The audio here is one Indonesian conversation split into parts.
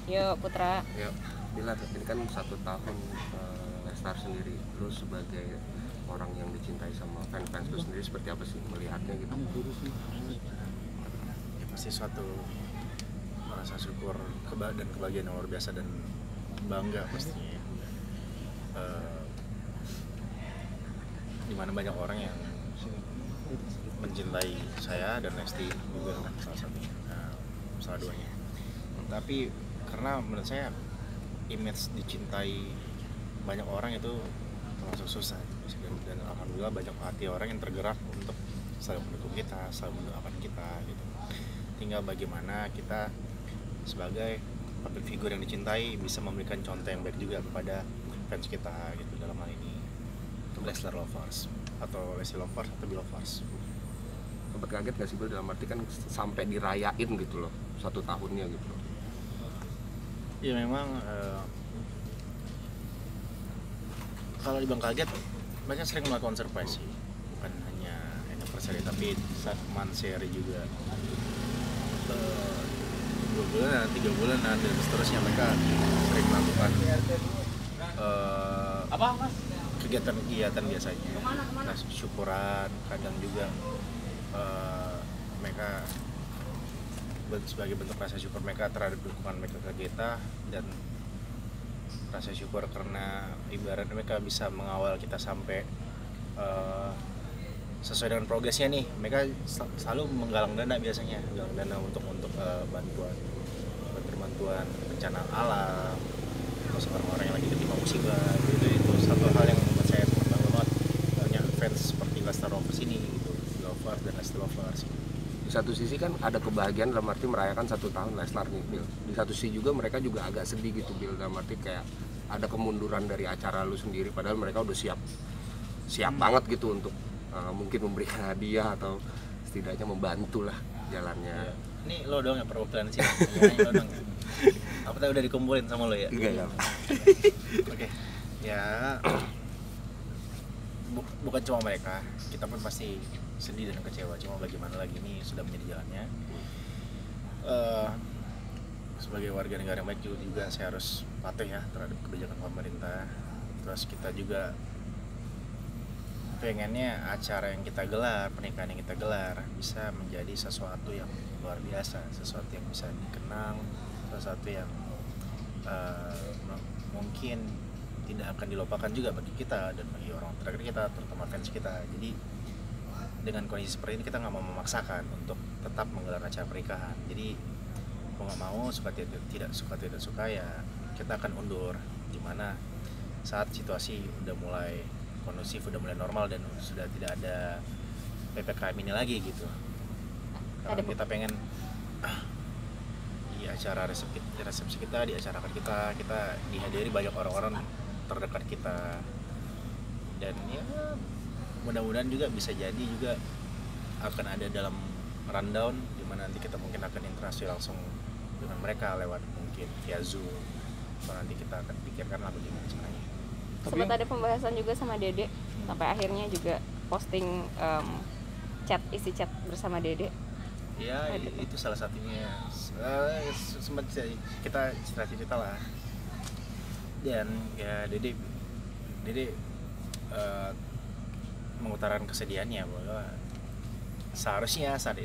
Yuk Putra. Ya, Bilar, ini kan 1 tahun Lestar sendiri, lu sebagai orang yang dicintai sama fans-fans lu sendiri seperti apa sih melihatnya gitu? Ya, pasti suatu merasa syukur dan kebahagiaan yang luar biasa dan bangga pastinya ya. Dimana banyak orang yang mencintai saya dan Lesti juga kan salah satunya, salah duanya. Tapi karena menurut saya image dicintai banyak orang itu termasuk susah, dan alhamdulillah banyak hati orang yang tergerak untuk selalu mendukung kita, selalu mendoakan kita gitu. Tinggal bagaimana kita sebagai public figure yang dicintai bisa memberikan contoh yang baik juga kepada fans kita gitu, dalam hal ini Leslar Lovers atau Lesti Lovers atau Belovers. Sempat kaget gak sih Bil, dalam arti kan sampai dirayain gitu loh 1 tahunnya gitu loh? Ya memang kalau dibilang kaget, mereka sering melakukan surprise sih, bukan hanya anniversary tapi saat manseri juga, 2 bulan, 3 bulan dan seterusnya. Mereka sering melakukan kegiatan biasanya, syukuran, kadang juga mereka sebagai bentuk rasa syukur mereka terhadap dukungan mereka ke kita, dan rasa syukur karena ibarat mereka bisa mengawal kita sampai sesuai dengan progresnya nih. Mereka selalu menggalang dana, biasanya menggalang dana untuk bantuan bencana alam atau orang-orang yang lagi tertimpa musibah. Itu satu hal yang membuat saya senang banget, banyak fans seperti Lestar Lovers ini gitu, Lovers dan Lesti Lovers. Di satu sisi kan ada kebahagiaan dalam arti merayakan 1 tahun Leslar nih Bil. Di satu sisi juga mereka juga agak sedih gitu Bil, dalam arti kayak ada kemunduran dari acara lu sendiri, padahal mereka udah siap banget gitu untuk mungkin memberikan hadiah atau setidaknya membantu lah jalannya. Ini lo dong yang perwakilan sih. Lo dong. Apa tadi udah dikumpulin sama lo ya? Enggak ya. Oke. Ya. Bukan cuma mereka, kita pun pasti sedih dan kecewa. Cuma bagaimana lagi, ini sudah menjadi jalannya. Sebagai warga negara yang baik juga saya harus patuh ya terhadap kebijakan pemerintah. Terus kita juga pengennya acara yang kita gelar, pernikahan yang kita gelar bisa menjadi sesuatu yang luar biasa, sesuatu yang bisa dikenang, sesuatu yang mungkin tidak akan dilupakan juga bagi kita dan bagi orang terdekat kita, terutama fans kita. Jadi dengan kondisi seperti ini kita nggak mau memaksakan untuk tetap menggelar acara pernikahan. Jadi mau nggak mau, suka tidak suka ya kita akan undur, dimana saat situasi udah mulai kondusif, udah mulai normal dan sudah tidak ada PPKM ini lagi gitu. Karena kita pengen di acara resepsi kita, di acara kita dihadiri banyak orang-orang terdekat kita, dan ya mudah-mudahan juga bisa jadi juga akan ada dalam rundown di mana nanti kita mungkin akan interaksi langsung dengan mereka lewat mungkin via Zoom, atau nanti kita akan pikirkan lah bagaimana caranya. Sempat ada pembahasan juga sama Dede, sampai akhirnya juga posting isi chat bersama Dede. Ya itu salah satunya, sempat kita cerita lah, dan ya Dede mengutarakan kesedihannya bahwa seharusnya saat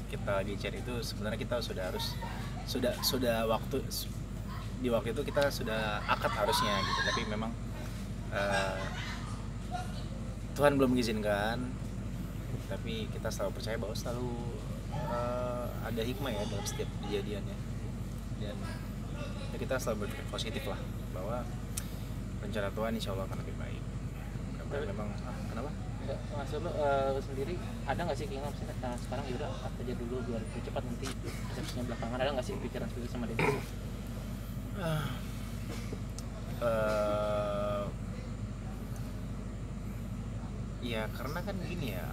kita lagi chat itu sebenarnya kita sudah di waktu itu kita sudah akad harusnya gitu, tapi memang Tuhan belum mengizinkan. Tapi kita selalu percaya bahwa selalu ada hikmah ya dalam setiap kejadiannya, dan ya kita selalu berpikir positif lah bahwa rencana Tuhan insya Allah akan lebih baik. Memang kenapa? Mas lo sendiri ada nggak sih keinginan sekarang ya udah aja dulu biar lebih cepat, nanti resepsinya belakangan, ada nggak sih pikiran seperti sama dia? Ya karena kan gini ya,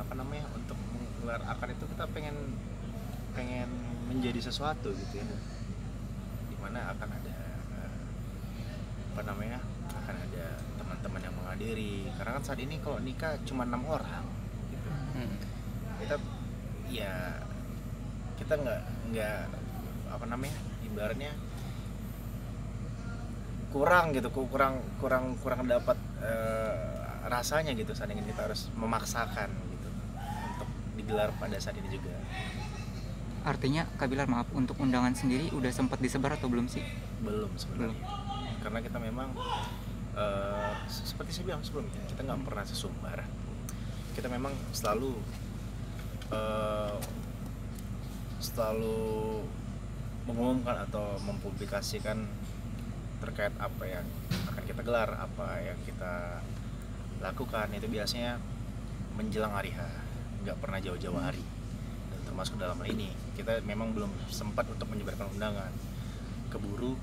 untuk menggelar akad itu kita pengen menjadi sesuatu gitu ya, dimana akan ada akan ada teman-teman yang menghadiri, karena kan saat ini kalau nikah cuma 6 orang gitu. Kita nggak ibaratnya kurang gitu, kurang dapat rasanya gitu saat ini kita harus memaksakan gitu untuk digelar pada saat ini juga. Artinya Kak Bilar, maaf, untuk undangan sendiri udah sempat disebar atau belum sih? Belum sebenarnya, karena kita memang seperti saya bilang sebelumnya, kita nggak pernah sesumbar. Kita memang selalu mengumumkan atau mempublikasikan terkait apa yang akan kita gelar, apa yang kita lakukan itu biasanya menjelang hari H, nggak pernah jauh-jauh hari. Dan termasuk dalam hal ini kita memang belum sempat untuk menyebarkan undangan, keburu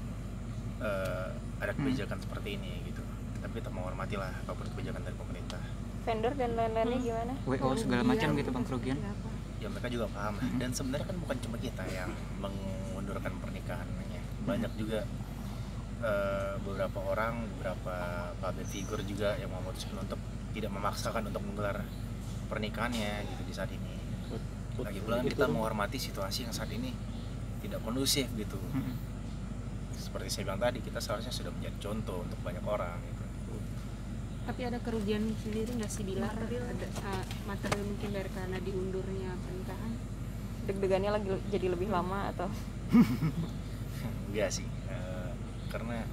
ada kebijakan seperti ini gitu. Tapi kita menghormati lah apapun kebijakan dari pemerintah. Vendor dan lain-lainnya gimana? WO segala macam gitu Bang, kerugian. Ya mereka juga paham lah. Dan sebenarnya kan bukan cuma kita yang mengundurkan pernikahannya, banyak juga beberapa orang, beberapa public figure juga yang memutuskan untuk tidak memaksakan untuk menggelar pernikahannya gitu di saat ini. Lagi pula kita menghormati situasi yang saat ini tidak kondusif gitu. Seperti saya bilang tadi, kita seharusnya sudah menjadi contoh untuk banyak orang gitu. Tapi ada kerugian sendiri nggak sih Bilar? Ada material mungkin dari karena diundurnya pernikahan? Deg-degannya lagi jadi lebih lama atau? Enggak sih, karena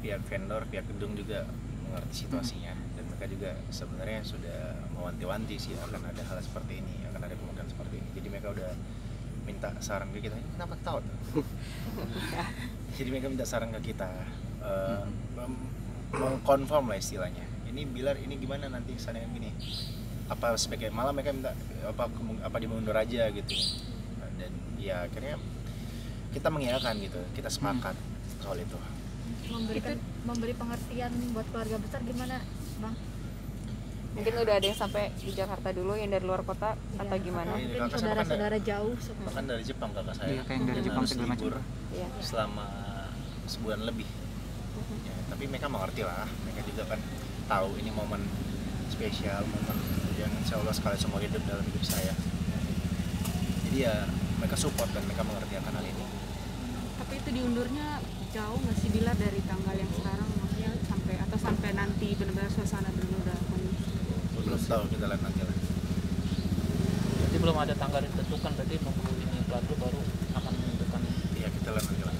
pihak vendor, pihak gedung juga mengerti situasinya, dan mereka juga sebenarnya sudah mewanti-wanti sih akan ada hal seperti ini, akan ada kemungkinan seperti ini. Jadi mereka udah minta saran ke kita, kenapa tahu tuh? Jadi mereka minta saran ke kita, mengkonfirm lah istilahnya. Ini Bilar ini gimana nanti kesannya gini? Apa sebagai malah mereka minta apa dimundur aja gitu. Dan ya akhirnya kita mengiyakan gitu, kita sepakat soal itu. Memberi pengertian buat keluarga besar gimana, Bang? Mungkin udah ada yang sampai di Jakarta dulu, yang dari luar kota atau gimana? Mungkin saudara-saudara jauh. Bahkan dari Jepang kakak saya. Iya, kayak yang dari Jepang harus segala macam. libur Iya. selama sebulan lebih. Ya, tapi mereka mengerti lah, mereka juga kan tahu ini momen spesial, momen yang insya Allah sekali seumur hidup dalam hidup saya. Jadi ya mereka support dan mereka mengerti akan hal ini. Tapi itu diundurnya jauh nggak sih Bilar dari tanggal yang sekarang, maksudnya sampai nanti benar-benar suasana benar-benar kondisi? Belum tahu, kita lihat nanti lah. Jadi belum ada tanggal ditentukan, berarti nunggu ini lalu baru akan menentukan. Iya, kita lihat nanti lah.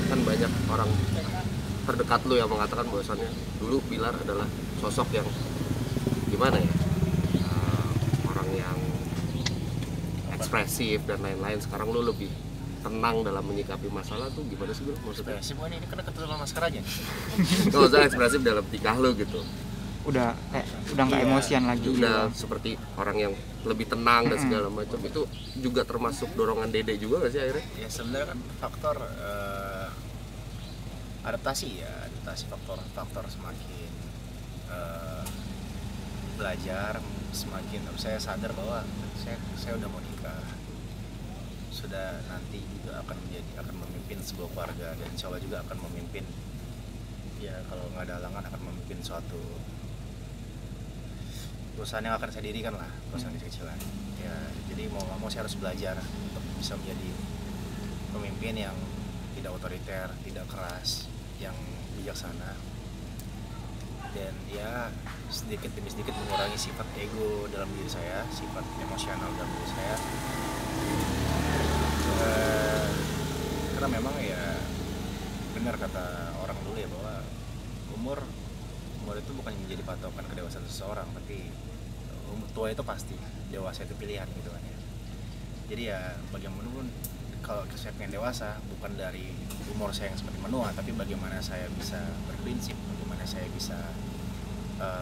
Kan banyak orang terdekat lu yang mengatakan bahwasannya dulu Bilar adalah sosok yang gimana ya, orang yang ekspresif dan lain-lain. Sekarang lu lebih tenang dalam menyikapi masalah tuh, gimana sih bro maksudnya? Ekspresif bukan ini, kena ketutupan masker aja. Kalau saya ekspresif dalam tingkah lu gitu, Udah nggak Iya, emosian lagi. udah seperti orang yang lebih tenang dan segala macam. Itu juga termasuk dorongan Dede juga nggak sih akhirnya? Ya sebenarnya kan faktor adaptasi faktor semakin belajar, semakin saya sadar bahwa saya udah mau nikah, sudah nanti juga akan memimpin sebuah keluarga, dan insya Allah juga akan memimpin, ya kalau nggak ada halangan akan memimpin suatu perusahaan yang akan saya dirikan lah, perusahaan kecil-kecilan ya. Jadi mau nggak mau saya harus belajar untuk bisa menjadi pemimpin yang tidak otoriter, tidak keras, yang bijaksana, dan ya sedikit demi sedikit mengurangi sifat ego dalam diri saya, sifat emosional dalam diri saya. Karena memang ya benar kata orang dulu ya, bahwa umur itu bukan menjadi patokan kedewasaan seseorang, tapi tua itu pasti, dewasa itu pilihan gitu kan ya. Jadi ya bagaimanapun kalau saya pengen dewasa bukan dari umur saya yang semakin menua, tapi bagaimana saya bisa berprinsip, bagaimana saya bisa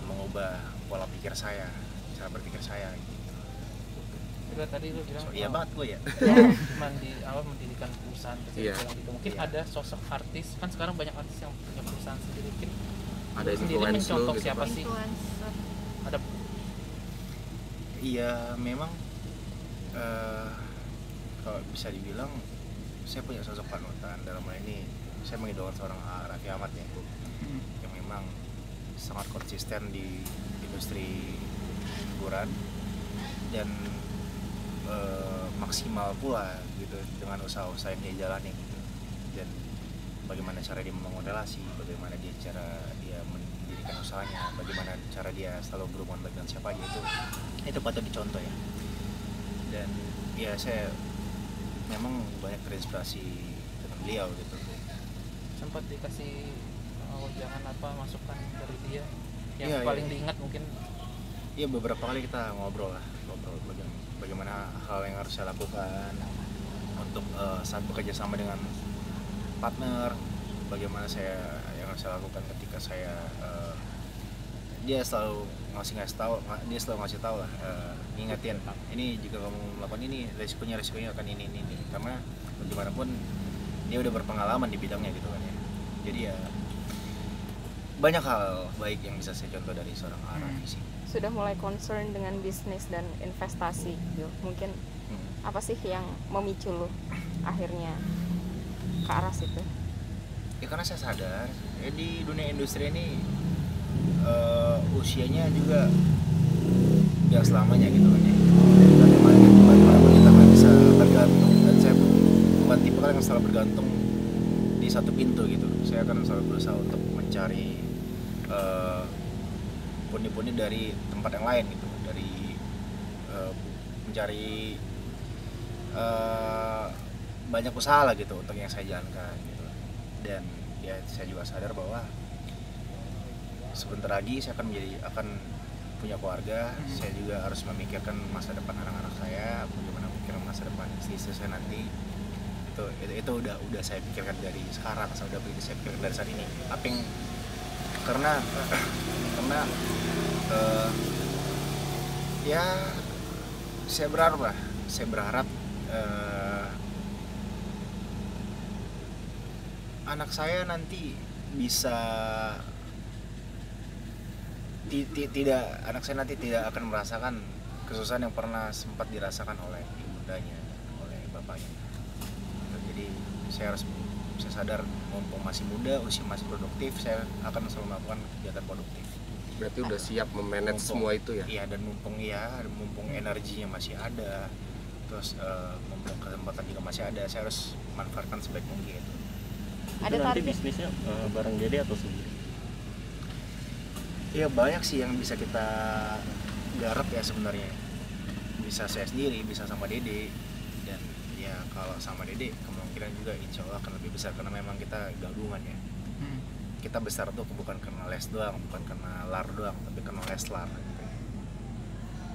mengubah pola pikir saya, cara berpikir saya gitu. Juga tadi lu bilang Iya banget gue ya. mendirikan perusahaan Iya. kecil gitu. Mungkin Iya. ada sosok artis, kan sekarang banyak artis yang punya perusahaan sendiri. Mungkin Ada lu sendiri influence lu mencontoh gitu, siapa Bang. sih? Influencer. Ada Iya memang kalau bisa dibilang saya punya sosok panutan. Dalam hal ini saya mengidolakan seorang Raffi Ahmad ya, yang memang sangat konsisten di industri hiburan dan maksimal pula gitu dengan usaha-usaha yang dia jalani gitu. Dan bagaimana cara dia membangun relasi, bagaimana cara dia mendirikan usahanya, bagaimana cara dia selalu berhubungan baik dengan siapa aja, itu patut dicontoh ya. Dan ya saya memang banyak terinspirasi dengan beliau gitu. Sempat dikasih jangan apa masukan dari dia yang Iya, paling iya. diingat mungkin. Iya, beberapa kali kita ngobrol bagaimana hal yang harus saya lakukan untuk saat bekerja sama dengan partner, bagaimana yang harus saya lakukan ketika saya dia selalu ngasih tahu lah, ngingetin ini jika kamu melakukan ini resikonya akan ini karena bagaimanapun dia udah berpengalaman di bidangnya gitu kan ya. Jadi ya banyak hal baik yang bisa saya contoh dari seorang Arafi sih. Sudah mulai concern dengan bisnis dan investasi, Bill. Mungkin apa sih yang memicu lu akhirnya ke arah situ? Ya karena saya sadar di dunia industri ini usianya juga nggak selamanya gitu kan ya. Bagaimana kita nggak bisa bergantung, dan saya bukan tipe yang selalu bergantung di satu pintu gitu. Saya akan selalu berusaha untuk mencari pundi-pundi dari tempat yang lain gitu, dari mencari banyak usaha lah gitu untuk yang saya jalankan gitu. Dan ya saya juga sadar bahwa sebentar lagi saya akan punya keluarga. Saya juga harus memikirkan masa depan anak-anak saya, bagaimana memikirkan masa depan istri saya nanti. Itu udah saya pikirkan dari sekarang, saya pikirkan dari saat ini. Tapi karena ya saya berharap anak saya nanti bisa tidak akan merasakan kesusahan yang pernah sempat dirasakan oleh ibundanya, oleh bapaknya. Jadi saya sadar mumpung masih muda, usia masih produktif, saya akan selalu melakukan kegiatan produktif. Berarti udah siap memanage semua itu ya? Iya, dan mumpung energinya masih ada, terus mumpung kesempatan juga masih ada, saya harus manfaatkan sebaik mungkin. Ada nanti target bisnisnya bareng Dede atau sendiri? Iya, banyak sih yang bisa kita garap ya sebenarnya. Bisa saya sendiri, bisa sama Dede. Dan ya kalau sama Dede kemungkinan juga insya Allah akan lebih besar karena memang kita gabungan ya. Kita besar tuh bukan karena les doang, bukan karena lar doang, tapi karena leslar gitu.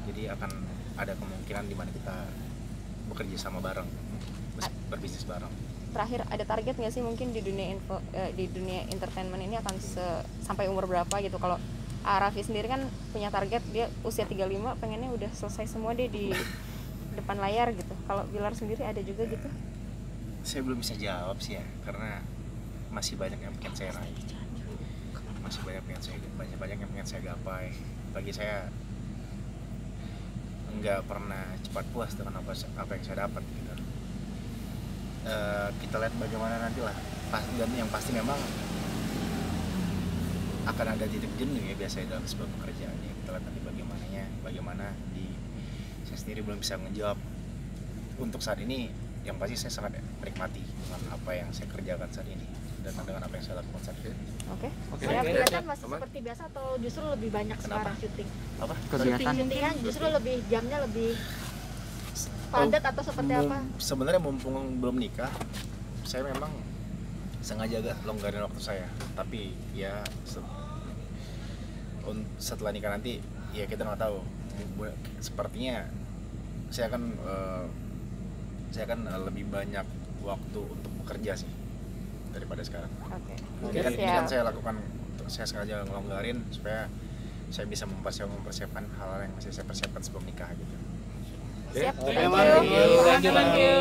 Jadi akan ada kemungkinan di mana kita bekerja sama bareng, berbisnis bareng. terakhir ada target nggak sih mungkin di dunia di dunia entertainment ini akan sampai umur berapa gitu? Kalau Arafi sendiri kan punya target dia usia 35 pengennya udah selesai semua deh di depan layar gitu. Kalau Bilar sendiri ada juga gitu? Saya belum bisa jawab sih ya, karena masih banyak yang pengen saya raih, masih banyak yang pengen saya gapai. Bagi saya nggak pernah cepat puas dengan apa yang saya dapat gitu. Kita lihat bagaimana nanti lah. Dan yang pasti memang akan ada titik jenuh ya biasanya dalam sebuah pekerjaan ya. Kita lihat nanti bagaimana saya sendiri belum bisa menjawab untuk saat ini. Yang pasti saya sangat menikmati dengan apa yang saya kerjakan saat ini dan dengan apa yang saya lakukan saat ini. Oke. Saya kegiatan masih seperti biasa atau justru lebih banyak sekarang syuting? Apa? Kegiatan Syutingnya justru lebih jamnya lebih padat atau seperti apa? Sebenarnya mumpung belum nikah, saya memang sengaja agak longgarin waktu saya. Tapi ya setelah nikah nanti ya kita nggak tahu. Sepertinya saya akan lebih banyak waktu untuk bekerja sih daripada sekarang. Oke. Ini kan saya lakukan, saya sengaja ngelonggarin supaya saya bisa mempersiapkan hal-hal yang masih saya persiapkan sebelum nikah gitu. Siap. Oke, Thank Mari. you. Thank you. Thank you.